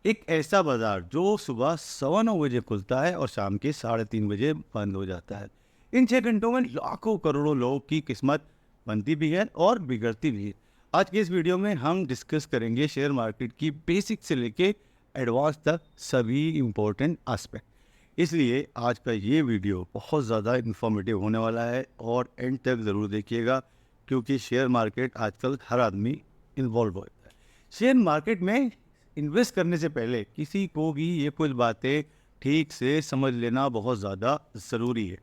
एक ऐसा बाजार जो सुबह 9:15 बजे खुलता है और शाम के 3:30 बजे बंद हो जाता है। इन 6 घंटों में लाखों करोड़ों लोगों की किस्मत बनती भी है और बिगड़ती भी है। आज के इस वीडियो में हम डिस्कस करेंगे शेयर मार्केट की बेसिक से लेके एडवांस तक सभी इम्पोर्टेंट एस्पेक्ट। इसलिए आज का ये वीडियो बहुत ज़्यादा इन्फॉर्मेटिव होने वाला है और एंड तक ज़रूर देखिएगा, क्योंकि शेयर मार्केट आजकल हर आदमी इन्वॉल्व होता है। शेयर मार्केट में इन्वेस्ट करने से पहले किसी को भी ये कुछ बातें ठीक से समझ लेना बहुत ज़्यादा ज़रूरी है।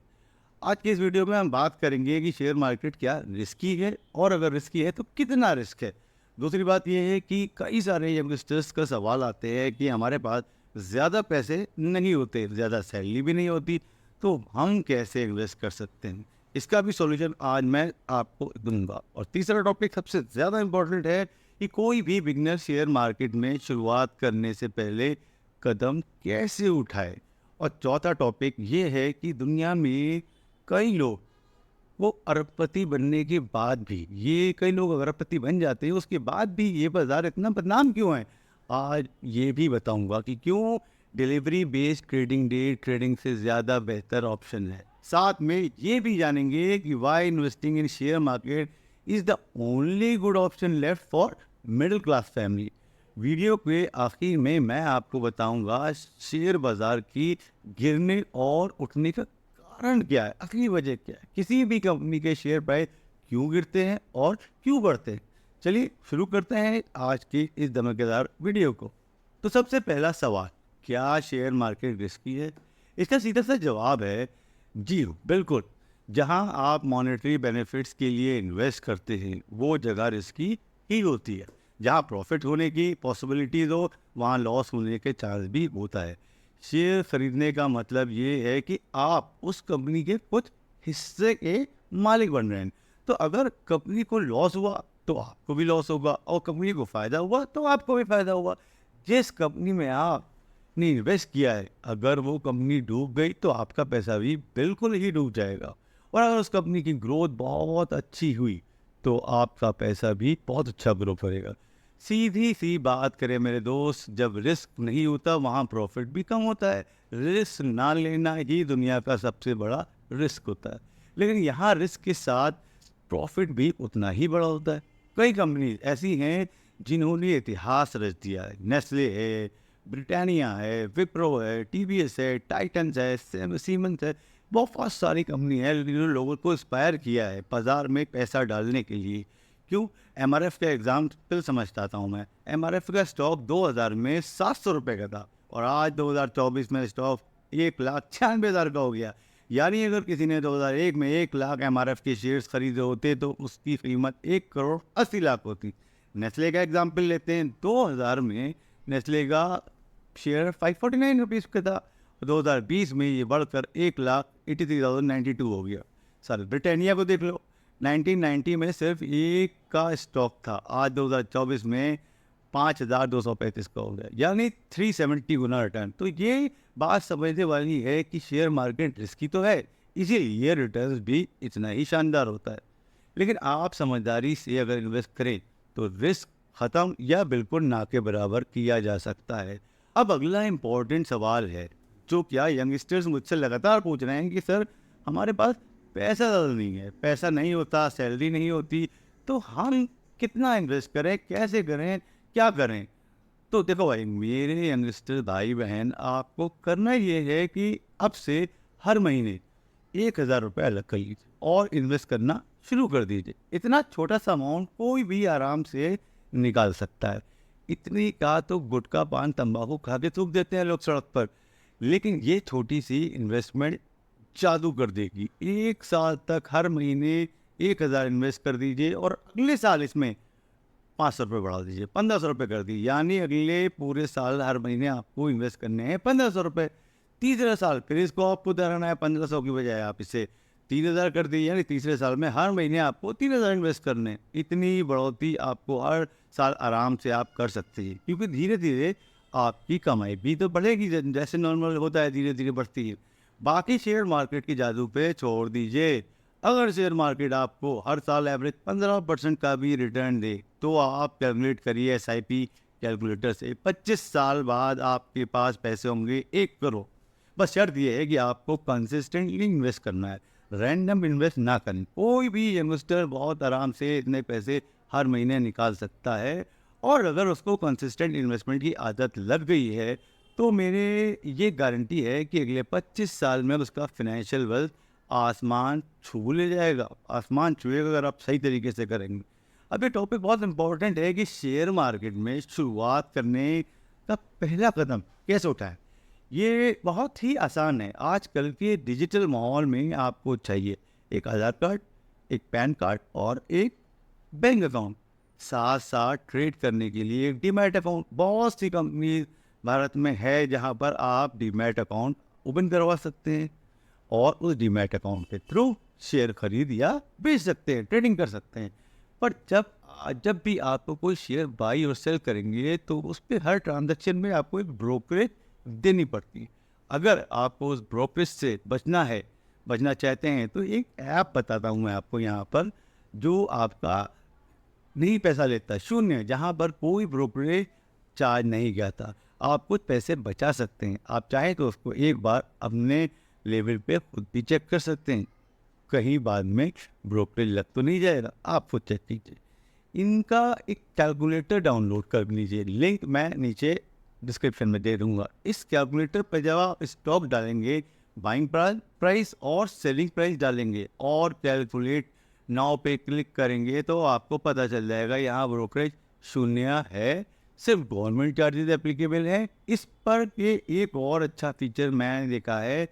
आज के इस वीडियो में हम बात करेंगे कि शेयर मार्केट क्या रिस्की है, और अगर रिस्की है तो कितना रिस्क है। दूसरी बात यह है कि कई सारे यंगस्टर्स का सवाल आते हैं कि हमारे पास ज़्यादा पैसे नहीं होते, ज़्यादा सैलरी भी नहीं होती, तो हम कैसे इन्वेस्ट कर सकते हैं। इसका भी सॉल्यूशन आज मैं आपको दूंगा। और तीसरा टॉपिक सबसे ज़्यादा इम्पोर्टेंट है कि कोई भी बिगनर शेयर मार्केट में शुरुआत करने से पहले कदम कैसे उठाए। और चौथा टॉपिक ये है कि दुनिया में कई लोग वो अरबपति बनने के बाद भी, ये कई लोग अरबपति बन जाते हैं उसके बाद भी ये बाजार इतना बदनाम क्यों है। आज ये भी बताऊंगा कि क्यों delivery based trading day trading से ज़्यादा बेहतर ऑप्शन है। साथ में ये भी जानेंगे कि why investing in share market is the only good option left for middle class family. Video के आखिर में मैं आपको बताऊंगा शेयर बाजार की गिरने और उठने का कारण क्या है, असली वजह क्या है, किसी भी कंपनी के शेयर प्राइस क्यों गिरते हैं और क्यों बढ़ते हैं। चलिए शुरू करते हैं आज की इस धमाकेदार वीडियो को। तो सबसे पहला सवाल, क्या शेयर मार्केट रिस्की है? इसका सीधा सा जवाब है जी बिल्कुल। जहां आप मॉनेटरी बेनिफिट्स के लिए इन्वेस्ट करते हैं वो जगह रिस्की ही होती है। जहां प्रॉफिट होने की पॉसिबिलिटीज हो वहां लॉस होने के चांस भी होता है। शेयर खरीदने का मतलब ये है कि आप उस कंपनी के कुछ हिस्से के मालिक बन रहे हैं। तो अगर कंपनी को लॉस हुआ तो आपको भी लॉस होगा, और कंपनी को फ़ायदा हुआ तो आपको भी फ़ायदा हुआ। जिस कंपनी में आपने इन्वेस्ट किया है, अगर वो कंपनी डूब गई तो आपका पैसा भी बिल्कुल ही डूब जाएगा। और अगर उस कंपनी की ग्रोथ बहुत अच्छी हुई तो आपका पैसा भी बहुत अच्छा ग्रो करेगा। सीधी सी बात करें मेरे दोस्त, जब रिस्क नहीं होता वहाँ प्रॉफिट भी कम होता है। रिस्क ना लेना ही दुनिया का सबसे बड़ा रिस्क होता है, लेकिन यहाँ रिस्क के साथ प्रॉफिट भी उतना ही बड़ा होता है। कई कंपनी ऐसी हैं जिन्होंने इतिहास रच दिया है। नेस्ले है, ब्रिटानिया है, विप्रो है, टीवीएस है, टाइटन्स है, सीमेंस है। बहुत सारी कंपनी है जिन्होंने लोगों को इंस्पायर किया है बाजार में पैसा डालने के लिए। क्यों? एमआरएफ का एग्जाम्पल समझता हूँ मैं। एमआरएफ का स्टॉक 2000 में 700 रुपये का था और आज 2024 में स्टॉक 1,96,000 का हो गया। यानी अगर किसी ने 2001 में 1 लाख एमआरएफ के शेयर्स खरीदे होते तो उसकी कीमत 1,80,00,000 होती। नेस्ले का एग्जाम्पल लेते हैं। 2000 में नेस्ले का शेयर 549 रुपीज़ का था। 2020 में ये बढ़कर 1,83,092 हो गया। सर ब्रिटानिया को देख लो, 1990 में सिर्फ एक का स्टॉक था, आज 2024 में 5,235 का हो गया, यानी 370 गुना रिटर्न। तो ये बात समझने वाली है कि शेयर मार्केट रिस्की तो है, इसीलिए ये रिटर्न भी इतना ही शानदार होता है। लेकिन आप समझदारी से अगर इन्वेस्ट करें तो रिस्क ख़त्म या बिल्कुल ना के बराबर किया जा सकता है। अब अगला इम्पोर्टेंट सवाल है जो क्या यंगस्टर्स मुझसे लगातार पूछ रहे हैं कि सर हमारे पास पैसा ज़्यादा नहीं है, पैसा नहीं होता, सैलरी नहीं होती, तो हम कितना इन्वेस्ट करें, कैसे करें, क्या करें। तो देखो भाई मेरे यंगस्टर भाई बहन, आपको करना ये है कि अब से हर महीने 1,000 रुपये अलग कर लीजिए और इन्वेस्ट करना शुरू कर दीजिए। इतना छोटा सा अमाउंट कोई भी आराम से निकाल सकता है। इतनी का तो गुटखा पान तंबाकू खा के थूक देते हैं लोग सड़क पर, लेकिन ये छोटी सी इन्वेस्टमेंट जादू कर देगी। 1 साल तक हर महीने 1,000 इन्वेस्ट कर दीजिए और अगले साल इसमें 500 रुपये बढ़ा दीजिए, 1,500 रुपये कर दीजिए, यानी अगले पूरे साल हर महीने आपको इन्वेस्ट करने हैं 1,500 रुपये। तीसरे साल फिर इसको आपको उतारना है 1,500 की बजाय आप इसे 3,000 कर दीजिए, यानी तीसरे साल में हर महीने आपको 3,000 इन्वेस्ट करने हैं। इतनी बढ़ोतरी आपको हर साल आराम से आप कर सकते हैं, क्योंकि धीरे धीरे आपकी कमाई भी तो बढ़ेगी, जैसे नॉर्मल होता है धीरे धीरे बढ़ती है। बाकी शेयर मार्केट की जादू पे छोड़ दीजिए। अगर शेयर मार्केट आपको हर साल एवरेज 15% का भी रिटर्न दे तो आप कैलकुलेट करिए SIP कैलकुलेटर से 25 साल बाद आपके पास पैसे होंगे 1 करोड़। बस शर्त यह है कि आपको कंसिस्टेंटली इन्वेस्ट करना है, रैंडम इन्वेस्ट ना करें। कोई भी इन्वेस्टर बहुत आराम से इतने पैसे हर महीने निकाल सकता है, और अगर उसको कंसिस्टेंट इन्वेस्टमेंट की आदत लग गई है तो मेरे ये गारंटी है कि अगले 25 साल में उसका फाइनेंशियल वेल्थ आसमान छू ले जाएगा। आसमान छुएगा अगर आप सही तरीके से करेंगे। अब ये टॉपिक बहुत इंपॉर्टेंट है कि शेयर मार्केट में शुरुआत करने का पहला कदम कैसे उठाएं। ये बहुत ही आसान है। आजकल के डिजिटल माहौल में आपको चाहिए एक आधार कार्ड, एक पैन कार्ड और एक बैंक अकाउंट। साथ साथ ट्रेड करने के लिए एक डीमैट अकाउंट। बहुत सी कंपनी भारत में है जहां पर आप डीमैट अकाउंट ओपन करवा सकते हैं और उस डीमैट अकाउंट के थ्रू शेयर खरीद या बेच सकते हैं, ट्रेडिंग कर सकते हैं। पर जब भी आपको कोई शेयर बाई और सेल करेंगे तो उस पर हर ट्रांजैक्शन में आपको एक ब्रोकरेज देनी पड़ती है। अगर आपको उस ब्रोकरेज से बचना चाहते हैं तो एक ऐप बताता हूँ मैं आपको यहाँ पर, जो आपका नहीं पैसा लेता, शून्य, जहाँ पर कोई ब्रोकरेज चार्ज नहीं जाता। आप कुछ पैसे बचा सकते हैं। आप चाहें तो उसको एक बार अपने लेवल पे खुद भी चेक कर सकते हैं, कहीं बाद में ब्रोकरेज लग तो नहीं जाएगा। आप खुद चेक कीजिए। इनका एक कैलकुलेटर डाउनलोड कर लीजिए, लिंक मैं नीचे डिस्क्रिप्शन में दे दूंगा। इस कैलकुलेटर पर जब आप स्टॉक डालेंगे, बाइंग प्राइस और सेलिंग प्राइस डालेंगे और कैलकुलेट नाउ पे क्लिक करेंगे तो आपको पता चल जाएगा यहाँ ब्रोकरेज शून्य है, सिर्फ गवर्नमेंट चार्जेस एप्लीकेबल है। इस पर ये एक और अच्छा फीचर मैंने देखा है,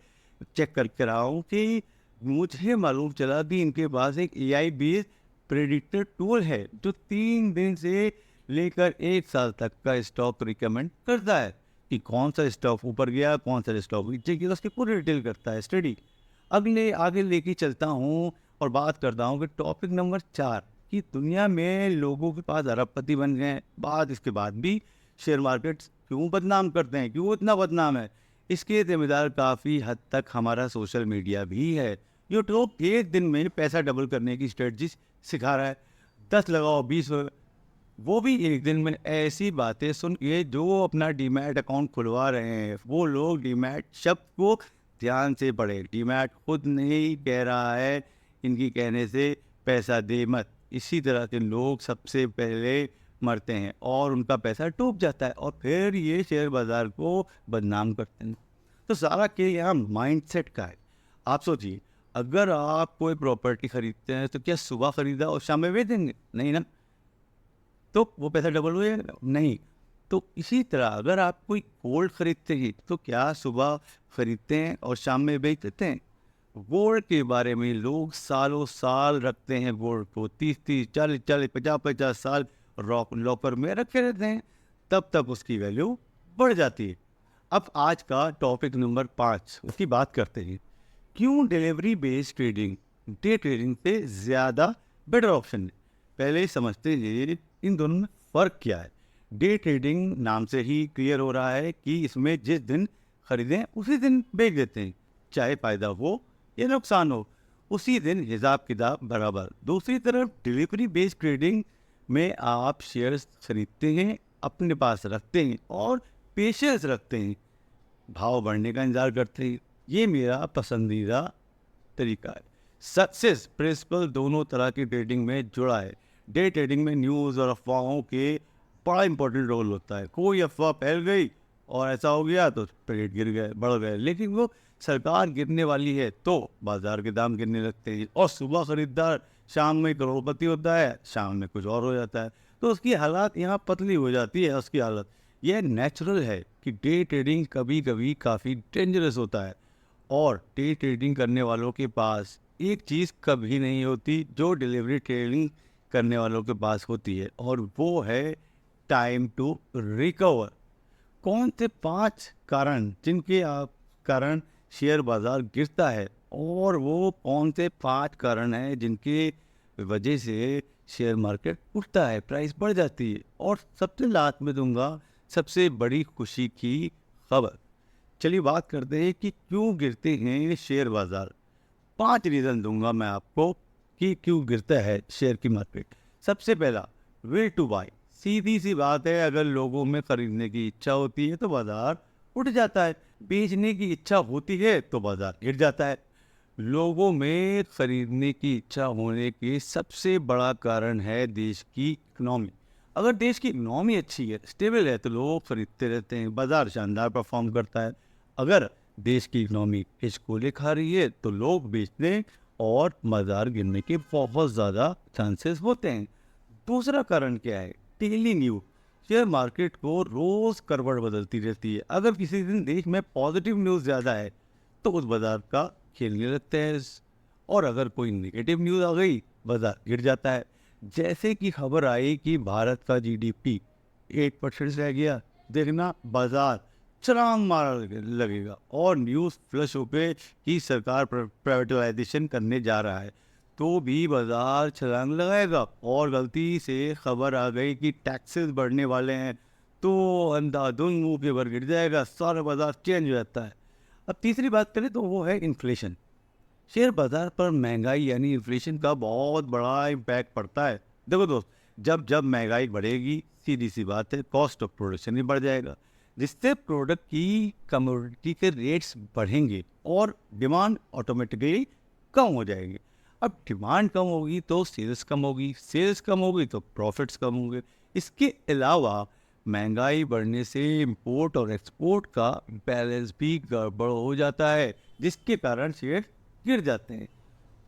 चेक करके रहा हूँ, कि मुझे मालूम चला कि इनके पास एक AI बेस्ड प्रेडिक्टर टूल है जो 3 दिन से लेकर 1 साल तक का स्टॉक रिकमेंड करता है कि कौन सा स्टॉक ऊपर गया, कौन सा स्टॉक नीचे गया, उसकी पूरी डिटेल करता है स्टडी। अगले आगे लेके चलता हूँ और बात करता हूँ कि टॉपिक नंबर 4 कि दुनिया में लोगों के पास अरबपति बन गए बाद इसके बाद भी शेयर मार्केट क्यों बदनाम करते हैं, क्यों इतना बदनाम है, इसके जिम्मेदार काफ़ी हद तक हमारा सोशल मीडिया भी है। यूट्यूब एक दिन में पैसा डबल करने की स्ट्रेटजी सिखा रहा है, 10 लगाओ 20, वो भी एक दिन में ऐसी बातें सुन के जो अपना डीमैट अकाउंट खुलवा रहे हैं वो लोग डीमैट शब्द को ध्यान से पढ़े। डीमैट खुद नहीं कह रहा है, इनकी कहने से पैसा दे मत। इसी तरह के लोग सबसे पहले मरते हैं और उनका पैसा डूब जाता है और फिर ये शेयर बाजार को बदनाम करते हैं। तो सारा खेल यहाँ माइंडसेट का है। आप सोचिए, अगर आप कोई प्रॉपर्टी खरीदते हैं तो क्या सुबह खरीदा और शाम में बेच देंगे? नहीं ना, तो वो पैसा डबल हो जाएगा? नहीं। तो इसी तरह अगर आप कोई गोल्ड खरीदते हैं तो क्या सुबह खरीदते हैं और शाम में बेच देते हैं? गोल्ड के बारे में लोग सालों साल रखते हैं, गोल्ड को 30-30, 40-40, 50-50 साल लॉकर में रखे रहते हैं, तब तक उसकी वैल्यू बढ़ जाती है। अब आज का टॉपिक नंबर 5 उसकी बात करते हैं। क्यों delivery based trading day trading से ज़्यादा बेटर ऑप्शन है? पहले समझते हैं इन दोनों में फ़र्क क्या है। डे ट्रेडिंग नाम से ही क्लियर हो रहा है कि इसमें जिस दिन खरीदें उसी दिन बेच देते हैं, चाहे फ़ायदा हो या नुकसान हो, उसी दिन हिसाब किताब बराबर। दूसरी तरफ डिलीवरी बेस्ड ट्रेडिंग में आप शेयर्स खरीदते हैं, अपने पास रखते हैं और पेशेंस रखते हैं, भाव बढ़ने का इंतजार करते हैं। ये मेरा पसंदीदा तरीका है। सक्सेस प्रिंसिपल दोनों तरह की ट्रेडिंग में जुड़ा है। डे ट्रेडिंग में न्यूज़ और अफवाहों के बड़ा इंपॉर्टेंट रोल होता है। कोई अफवाह फैल गई और ऐसा हो गया तो रेट गिर गए, बढ़ गए, लेकिन वो सरकार गिरने वाली है तो बाजार के दाम गिरने लगते हैं। और सुबह खरीदार शाम में करोड़पति होता है, शाम में कुछ और हो जाता है, तो उसकी हालात यहाँ पतली हो जाती है। उसकी हालत यह नेचुरल है कि डे ट्रेडिंग कभी कभी काफ़ी डेंजरस होता है, और डे ट्रेडिंग करने वालों के पास एक चीज़ कभी नहीं होती जो डिलीवरी ट्रेडिंग करने वालों के पास होती है, और वो है टाइम टू रिकवर। कौन से 5 कारण जिनके कारण शेयर बाजार गिरता है, और वो कौन से 5 कारण हैं जिनके वजह से शेयर मार्केट उठता है, प्राइस बढ़ जाती है। और सबसे लास्ट में दूंगा सबसे बड़ी खुशी की खबर। चलिए बात करते हैं कि क्यों गिरते हैं शेयर बाजार। 5 रीज़न दूंगा मैं आपको कि क्यों गिरता है शेयर की मार्केट। सबसे पहला, विल टू बाय, सीधी सी बात है, अगर लोगों में खरीदने की इच्छा होती है तो बाजार उठ जाता है, बेचने की इच्छा होती है तो बाजार गिर जाता है। लोगों में खरीदने की इच्छा होने के सबसे बड़ा कारण है देश की इकोनॉमी। अगर देश की इकोनॉमी अच्छी है, स्टेबल है, तो लोग खरीदते रहते हैं, बाजार शानदार परफॉर्म करता है। अगर देश की इकोनॉमी हिचकोले खा रही है तो लोग बेचने और बाजार गिरने के बहुत ज़्यादा चांसेस होते हैं। दूसरा कारण क्या है? Daily news. शेयर मार्केट को रोज करवट बदलती रहती है। अगर किसी दिन देश में पॉजिटिव न्यूज़ ज़्यादा है तो उस बाजार का खेलने लगते हैं, और अगर कोई नेगेटिव न्यूज़ आ गई बाजार गिर जाता है। जैसे कि खबर आई कि भारत का जीडीपी 8% रह गया, देखना बाजार छलांग मारा लगेगा, और न्यूज़ फ्लश हो पे कि सरकार प्राइवेटाइजेशन करने जा रहा है तो भी बाजार छलांग लगाएगा। और गलती से खबर आ गई कि टैक्सेस बढ़ने वाले हैं तो अंधाधुंध मुंह के भर गिर जाएगा, सारा बाजार चेंज हो जाता है। अब तीसरी बात करें तो वो है इन्फ्लेशन। शेयर बाजार पर महंगाई यानी इन्फ्लेशन का बहुत बड़ा इम्पैक्ट पड़ता है। देखो दोस्त, जब जब महंगाई बढ़ेगी, सीधी सी बात है, कॉस्ट ऑफ प्रोडक्शन भी बढ़ जाएगा, जिससे प्रोडक्ट की कमोडिटी के रेट्स बढ़ेंगे और डिमांड ऑटोमेटिकली कम हो जाएगी। अब डिमांड कम होगी तो सेल्स कम होगी, सेल्स कम होगी तो प्रॉफिट्स कम होंगे। इसके अलावा महंगाई बढ़ने से इंपोर्ट और एक्सपोर्ट का बैलेंस भी गड़बड़ हो जाता है, जिसके कारण शेयर गिर जाते हैं।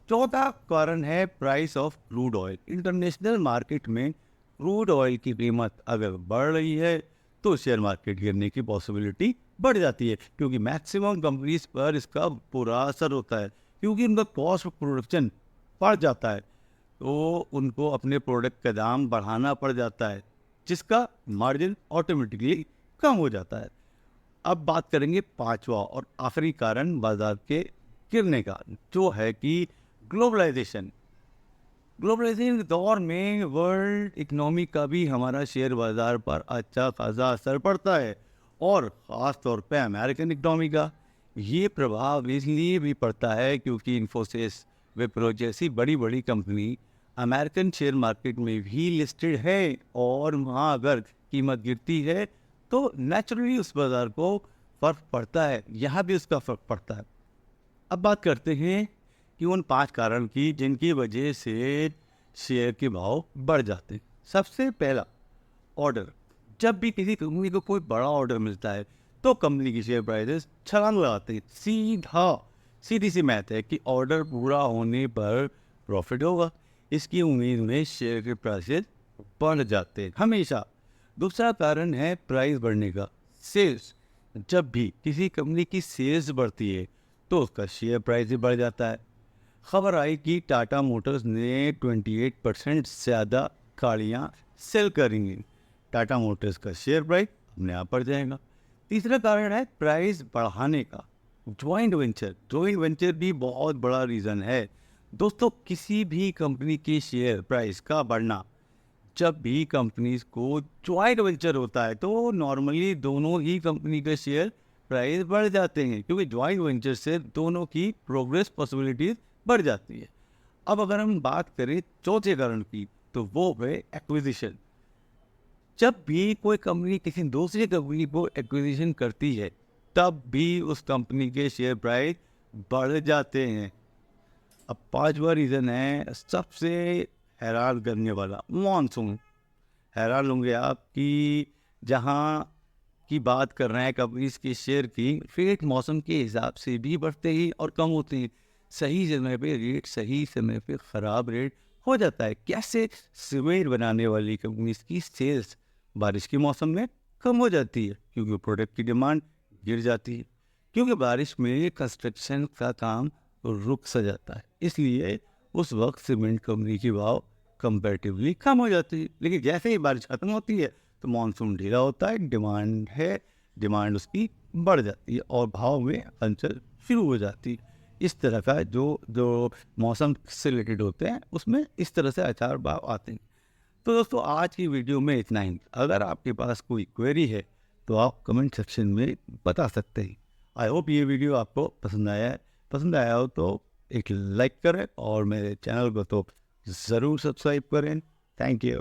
चौथा कारण है price of crude oil. International market में क्रूड ऑयल की कीमत अगर बढ़ रही है तो शेयर मार्केट गिरने की पॉसिबिलिटी बढ़ जाती है, क्योंकि मैक्सिमम कंपनीज पर इसका बुरा असर होता है, क्योंकि उनका कॉस्ट ऑफ प्रोडक्शन बढ़ जाता है तो उनको अपने प्रोडक्ट का दाम बढ़ाना पड़ जाता है, जिसका मार्जिन ऑटोमेटिकली कम हो जाता है। अब बात करेंगे पांचवा और आखिरी कारण बाजार के गिरने का, जो है कि ग्लोबलाइजेशन। ग्लोबलाइजेशन के दौर में वर्ल्ड इकोनॉमी का भी हमारा शेयर बाजार पर अच्छा खासा असर पड़ता है, और ख़ास तौर पे अमेरिकन इकोनॉमी का। ये प्रभाव इसलिए भी पड़ता है क्योंकि इन्फोसिस, विप्रो जैसी बड़ी बड़ी कंपनी अमेरिकन शेयर मार्केट में भी लिस्टेड है, और वहाँ अगर कीमत गिरती है तो नेचुरली उस बाज़ार को फ़र्क पड़ता है, यहाँ भी उसका फ़र्क पड़ता है। अब बात करते हैं कि उन 5 कारण की जिनकी वजह से शेयर के भाव बढ़ जाते हैं। सबसे पहला, ऑर्डर। जब भी किसी कंपनी को कोई बड़ा ऑर्डर मिलता है तो कंपनी की शेयर प्राइसेस छलांग लगाते हैं। सीधी सी मैथ है कि ऑर्डर पूरा होने पर प्रॉफिट होगा, इसकी उम्मीद में शेयर के प्राइसेस बढ़ जाते हैं हमेशा। दूसरा कारण है प्राइस बढ़ने का, सेल्स। जब भी किसी कंपनी की सेल्स बढ़ती है तो उसका शेयर प्राइस भी बढ़ जाता है। खबर आई कि टाटा मोटर्स ने 28% ज़्यादा गाड़ियाँ सेल करेंगी, टाटा मोटर्स का शेयर प्राइस अपने आप बढ़ जाएगा। तीसरा कारण है प्राइस बढ़ाने का, जॉइंट वेंचर। जॉइंट वेंचर भी बहुत बड़ा रीज़न है दोस्तों, किसी भी कंपनी की शेयर प्राइस का बढ़ना। जब भी कंपनीज को जॉइंट वेंचर होता है तो नॉर्मली दोनों ही कंपनी के शेयर प्राइस बढ़ जाते हैं, क्योंकि जॉइंट वेंचर से दोनों की प्रोग्रेस पॉसिबिलिटीज बढ़ जाती है। अब अगर हम बात करें चौथे कारण की, तो वो है एक्विजिशन। जब भी कोई कंपनी किसी दूसरी कंपनी को एक्विजिशन करती है तब भी उस कंपनी के शेयर प्राइस बढ़ जाते हैं। अब पांचवा रीज़न है सबसे हैरान करने वाला, मॉनसून। हैरान होंगे आप कि जहाँ की बात कर रहे हैं कंपनीज के शेयर की, रेट मौसम के हिसाब से भी बढ़ते ही और कम होते हैं। सही समय पे रेट, सही समय पे ख़राब रेट हो जाता है। कैसे? सीमेंट बनाने वाली कंपनीज की सेल्स बारिश के मौसम में कम हो जाती है, क्योंकि प्रोडक्ट की डिमांड गिर जाती है, क्योंकि बारिश में कंस्ट्रक्शन का काम रुक सा जाता है, इसलिए उस वक्त सीमेंट कंपनी की भाव कंपैरेटिवली कम हो जाती है। लेकिन जैसे ही बारिश खत्म होती है तो मानसून ढीला होता है, डिमांड उसकी बढ़ जाती है और भाव में हलचल शुरू हो जाती है। इस तरह का जो जो मौसम से रिलेटेड होते हैं उसमें इस तरह से आचार भाव आते हैं। तो दोस्तों, आज की वीडियो में इतना ही। अगर आपके पास कोई क्वेरी है तो आप कमेंट सेक्शन में बता सकते हैं। आई होप ये वीडियो आपको पसंद आया है। पसंद आया हो तो एक लाइक करें और मेरे चैनल को तो ज़रूर सब्सक्राइब करें। Thank you.